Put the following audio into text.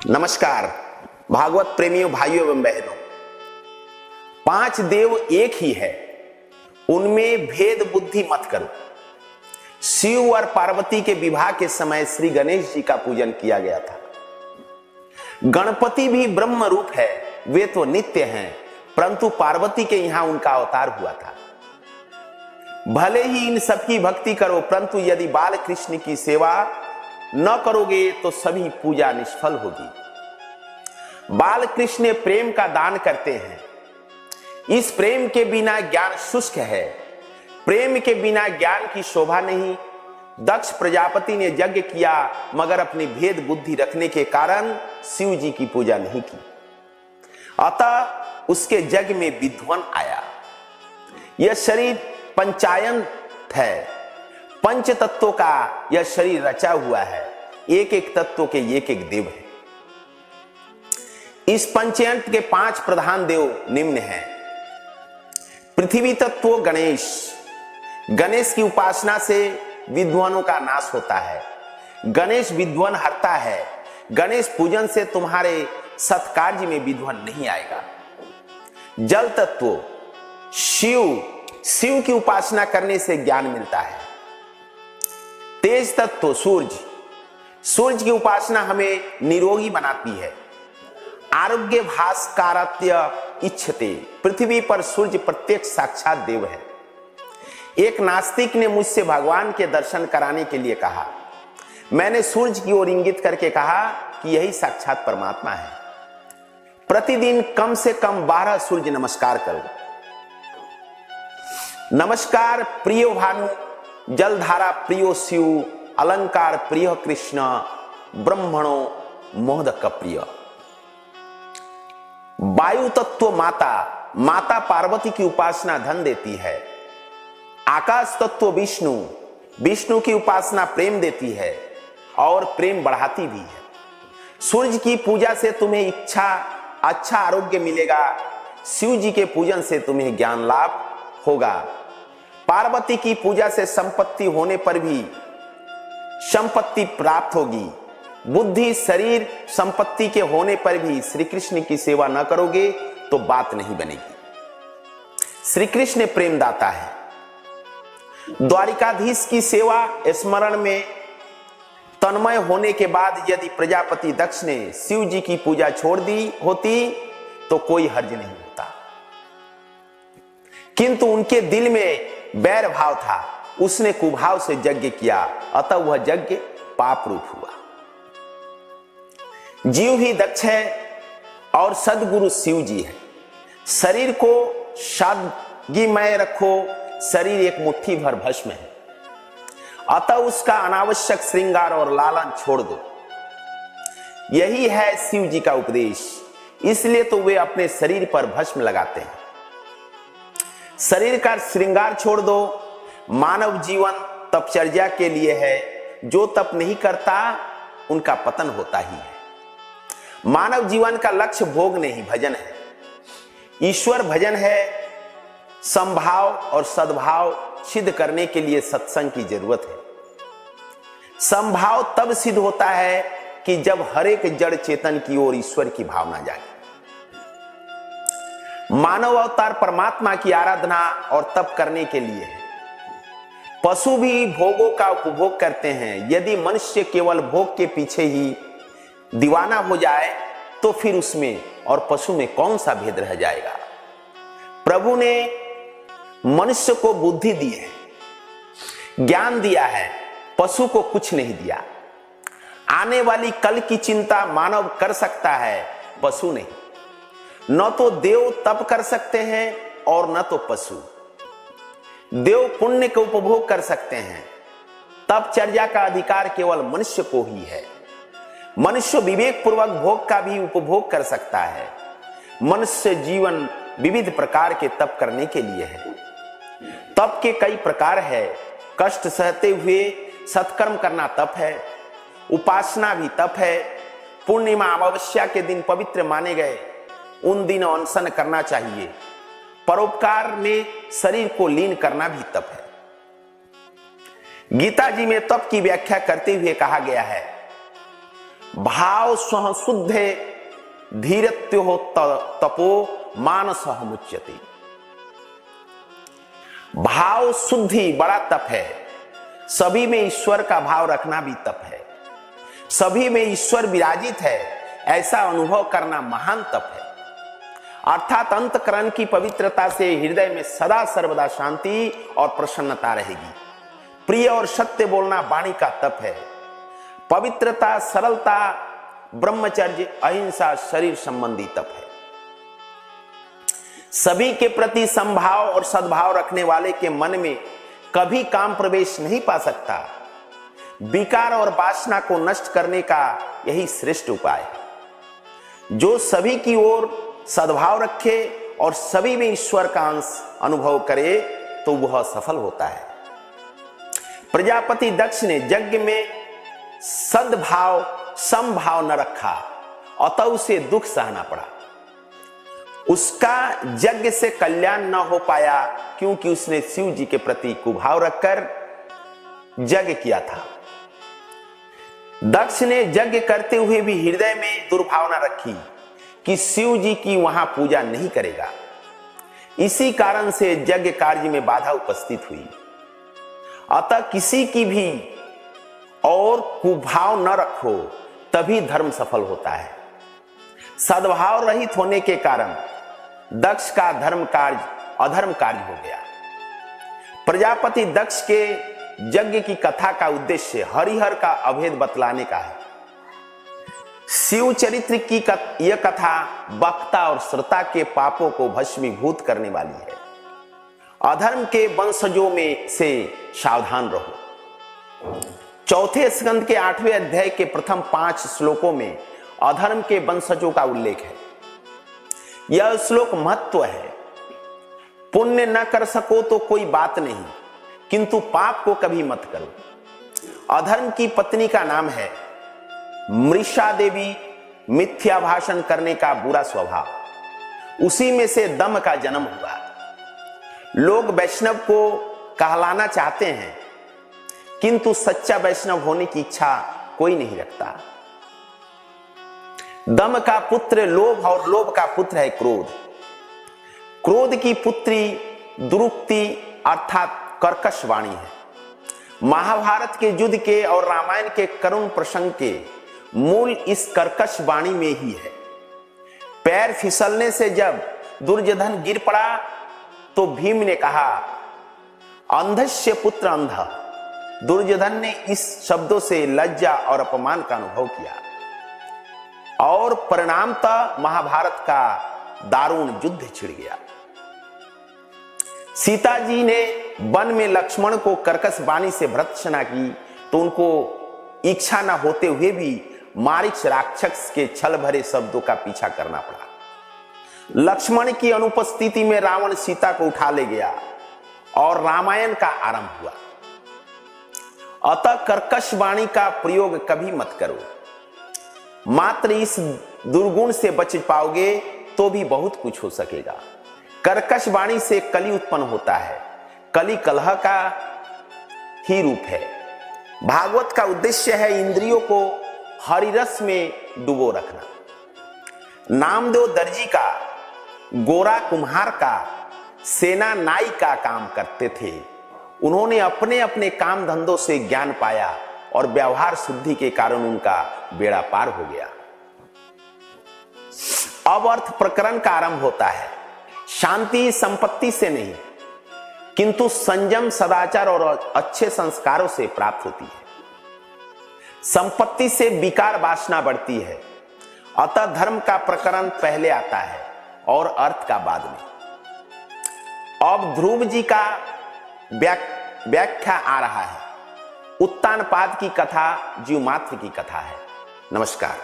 नमस्कार भागवत प्रेमियों, भाइयों एवं बहनों। 5 देव एक ही है, उनमें भेद बुद्धि मत करो। शिव और पार्वती के विवाह के समय श्री गणेश जी का पूजन किया गया था। गणपति भी ब्रह्म रूप है, वे तो नित्य हैं, परंतु पार्वती के यहां उनका अवतार हुआ था। भले ही इन सबकी भक्ति करो, परंतु यदि बाल कृष्ण की सेवा न करोगे तो सभी पूजा निष्फल होगी। बाल कृष्ण प्रेम का दान करते हैं। इस प्रेम के बिना ज्ञान शुष्क है, प्रेम के बिना ज्ञान की शोभा नहीं। दक्ष प्रजापति ने यज्ञ किया, मगर अपनी भेद बुद्धि रखने के कारण शिव जी की पूजा नहीं की, अतः उसके यज्ञ में विध्वंस आया। यह शरीर पंचायन है, पंच तत्वों का यह शरीर रचा हुआ है, एक एक तत्व के एक एक देव है। इस पंचयंत्र के 5 प्रधान देव निम्न हैं। पृथ्वी तत्व गणेश, गणेश की उपासना से विद्वानों का नाश होता है। गणेश विद्वान हरता है। गणेश पूजन से तुम्हारे सत्कार्य में विद्वान नहीं आएगा। जल तत्व शिव, शिव की उपासना करने से ज्ञान मिलता है। तेज तत्व सूर्य, सूर्य की उपासना हमें निरोगी बनाती है। आरोग्य भास्करात्य इच्छते, पृथ्वी पर सूर्य प्रत्यक्ष साक्षात देव है। एक नास्तिक ने मुझसे भगवान के दर्शन कराने के लिए कहा। मैंने सूर्य की ओर इंगित करके कहा कि यही साक्षात परमात्मा है। प्रतिदिन कम से कम 12 सूर्य नमस्कार करो। नमस्कार प्रियो भानु, जलधारा प्रियो शिव, अलंकार प्रिय कृष्ण, ब्रह्मणो मोदक प्रिय। वायु तत्व माता, माता पार्वती की उपासना धन देती है। आकाश तत्व विष्णु, विष्णु की उपासना प्रेम देती है और प्रेम बढ़ाती भी है। सूर्य की पूजा से तुम्हें अच्छा आरोग्य मिलेगा। शिव जी के पूजन से तुम्हें ज्ञान लाभ होगा। पार्वती की पूजा से संपत्ति होने पर भी संपत्ति प्राप्त होगी। बुद्धि, शरीर, संपत्ति के होने पर भी श्री कृष्ण की सेवा न करोगे तो बात नहीं बनेगी। श्री कृष्ण प्रेमदाता है। द्वारिकाधीश की सेवा स्मरण में तन्मय होने के बाद यदि प्रजापति दक्ष ने शिव जी की पूजा छोड़ दी होती तो कोई हर्ज नहीं होता, किंतु उनके दिल में बैर भाव था। उसने कुभाव से यज्ञ किया, अतः वह यज्ञ पाप रूप हुआ। जीव ही दक्ष है और सद्गुरु शिव जी है। शरीर को सादगीमय रखो, शरीर एक मुट्ठी भर भस्म है, अतः उसका अनावश्यक श्रृंगार और लालन छोड़ दो। यही है शिव जी का उपदेश। इसलिए तो वे अपने शरीर पर भस्म लगाते हैं। शरीर का श्रृंगार छोड़ दो। मानव जीवन तपचर्या के लिए है। जो तप नहीं करता उनका पतन होता ही है। मानव जीवन का लक्ष्य भोग नहीं, भजन है। ईश्वर भजन है। समभाव और सद्भाव सिद्ध करने के लिए सत्संग की जरूरत है। समभाव तब सिद्ध होता है कि जब हर एक जड़ चेतन की ओर ईश्वर की भावना जागे। मानव अवतार परमात्मा की आराधना और तप करने के लिए है। पशु भी भोगों का उपभोग करते हैं। यदि मनुष्य केवल भोग के पीछे ही दीवाना हो जाए तो फिर उसमें और पशु में कौन सा भेद रह जाएगा। प्रभु ने मनुष्य को बुद्धि दी है, ज्ञान दिया है, पशु को कुछ नहीं दिया। आने वाली कल की चिंता मानव कर सकता है, पशु नहीं। न तो देव तप कर सकते हैं और न तो पशु। देव पुण्य का उपभोग कर सकते हैं, तपचर्या का अधिकार केवल मनुष्य को ही है। मनुष्य विवेक पूर्वक भोग का भी उपभोग कर सकता है। मनुष्य जीवन विविध प्रकार के तप करने के लिए है। तप के कई प्रकार है। कष्ट सहते हुए सत्कर्म करना तप है। उपासना भी तप है। पूर्णिमा अमावस्या के दिन पवित्र माने गए, उन दिन अनशन करना चाहिए। परोपकार में शरीर को लीन करना भी तप है। गीता जी में तप की व्याख्या करते हुए कहा गया है, भाव स्व शुद्धे धीरत्यो तपो मानस मुच्यते। भाव शुद्धि बड़ा तप है। सभी में ईश्वर का भाव रखना भी तप है। सभी में ईश्वर विराजित है ऐसा अनुभव करना महान तप है। अर्थात अंतकरण की पवित्रता से हृदय में सदा सर्वदा शांति और प्रसन्नता रहेगी। प्रिय और सत्य बोलना वाणी का तप है। पवित्रता, सरलता, ब्रह्मचर्य, अहिंसा शरीर संबंधी तप है। सभी के प्रति समभाव और सद्भाव रखने वाले के मन में कभी काम प्रवेश नहीं पा सकता। विकार और वासना को नष्ट करने का यही श्रेष्ठ उपाय है। जो सभी की ओर सद्भाव रखे और सभी में ईश्वर का अंश अनुभव करे तो वह सफल होता है। प्रजापति दक्ष ने यज्ञ में सद्भाव समभाव न रखा, अतः उसे दुख सहना पड़ा। उसका यज्ञ से कल्याण न हो पाया क्योंकि उसने शिव जी के प्रति कुभाव रखकर यज्ञ किया था। दक्ष ने यज्ञ करते हुए भी हृदय में दुर्भावना रखी कि शिव जी की वहां पूजा नहीं करेगा। इसी कारण से यज्ञ कार्य में बाधा उपस्थित हुई। अतः किसी की भी और कुभाव न रखो, तभी धर्म सफल होता है। सद्भाव रहित होने के कारण दक्ष का धर्म कार्य अधर्म कार्य हो गया। प्रजापति दक्ष के यज्ञ की कथा का उद्देश्य हरिहर का अभेद बतलाने का है। शिव चरित्र की यह कथा वक्ता और श्रोता के पापों को भस्मीभूत करने वाली है। अधर्म के वंशजों में से सावधान रहो। चौथे स्कंद के 8वें अध्याय के प्रथम 5 श्लोकों में अधर्म के वंशजों का उल्लेख है। यह श्लोक महत्व है। पुण्य न कर सको तो कोई बात नहीं, किंतु पाप को कभी मत करो। अधर्म की पत्नी का नाम है मृषा देवी। मिथ्या भाषण करने का बुरा स्वभाव, उसी में से दम का जन्म हुआ। लोग वैष्णव को कहलाना चाहते हैं, किंतु सच्चा वैष्णव होने की इच्छा कोई नहीं रखता। दम का पुत्र लोभ और लोभ का पुत्र है क्रोध। क्रोध की पुत्री दुरुक्ति अर्थात कर्कश वाणी है। महाभारत के युद्ध के और रामायण के करुण प्रसंग के मूल इस कर्कश वाणी में ही है। पैर फिसलने से जब दुर्योधन गिर पड़ा तो भीम ने कहा, अंधस्य पुत्र अंध। दुर्योधन ने इस शब्दों से लज्जा और अपमान का अनुभव किया और परिणामतः महाभारत का दारुण युद्ध छिड़ गया। सीता जी ने वन में लक्ष्मण को कर्कश वाणी से भर्त्सना की तो उनको इच्छा न होते हुए भी मारीच राक्षस के छल भरे शब्दों का पीछा करना पड़ा। लक्ष्मण की अनुपस्थिति में रावण सीता को उठा ले गया और रामायण का आरंभ हुआ। अतः कर्कश वाणी का प्रयोग कभी मत करो। मात्र इस दुर्गुण से बच पाओगे तो भी बहुत कुछ हो सकेगा। कर्कश वाणी से कली उत्पन्न होता है। कली कलह का ही रूप है। भागवत का उद्देश्य है इंद्रियों को हरिरस में डुबो रखना। नामदेव दर्जी का, गोरा कुम्हार का, सेना नाई का काम करते थे। उन्होंने अपने अपने काम धंधों से ज्ञान पाया और व्यवहार शुद्धि के कारण उनका बेड़ा पार हो गया। अब अर्थ प्रकरण का आरंभ होता है। शांति संपत्ति से नहीं, किंतु संयम, सदाचार और अच्छे संस्कारों से प्राप्त होती है। संपत्ति से विकार वासना बढ़ती है। अतः धर्म का प्रकरण पहले आता है और अर्थ का बाद में। अब ध्रुव जी का व्याख्या आ रहा है। उत्तानपाद की कथा जीवमात्र की कथा है। नमस्कार।